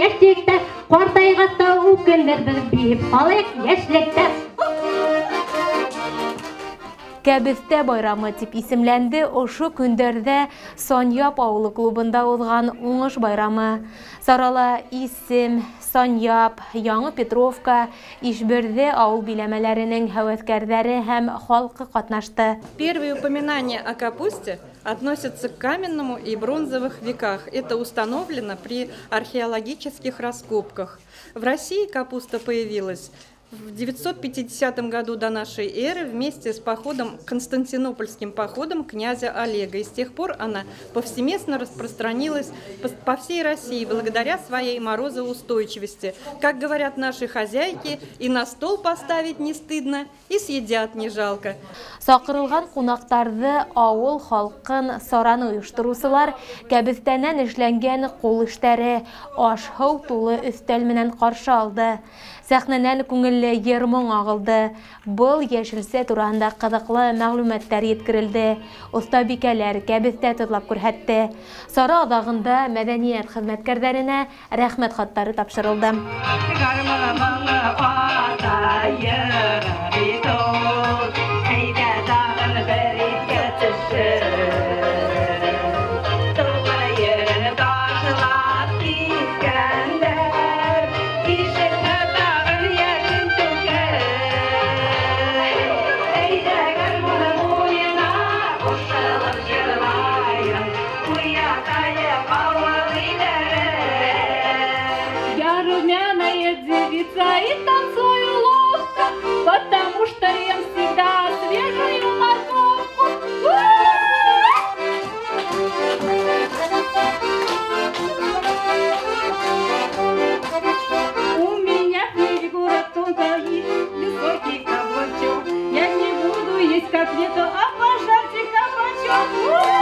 яшлекте, қортайғатта үкендерді бейіп қалайық яшлекте. Кәбестә байрамы тип исемләнде ошу көндәрдә Саньяп авылы клубында узган уңыш байрамы. Сарала исем, Саньяп, Яңы Петровка, Ишберде авыл биләмәләренең һәвәскәрләре һәм халкы катнашты. Первые упоминания о капусте относятся к каменному и бронзовых веках. Это установлено при археологических раскопках. В России капуста появилась в 950 году до нашей эры вместе с Константинопольским походом князя Олега. И с тех пор она повсеместно распространилась по всей России благодаря своей морозоустойчивости. Как говорят наши хозяйки, и на стол поставить не стыдно, и съедят не жалко. Сакырылган кунактарды авыл халкын сараны оештыручылар кәбестәннән эшләнгән кул эшләре, аш-һау тулы өстәл менән каршы алды. Сәхнәнән күңелле йыр-моң агылды. Был яшелсә турында кызыклы мәгълүматлар yetkirилде. Остабикәләр кәбестә тотлап күрһәтте. Сара адагында мәдәният хезмәткәрләренә рәхмәт хаттары тапшырылды. И танцую ловко, потому что ем всегда свежую морковку. У меня фигура тонкая, высокий каблучок. Я не буду есть котлету, а пожарьте кабачок.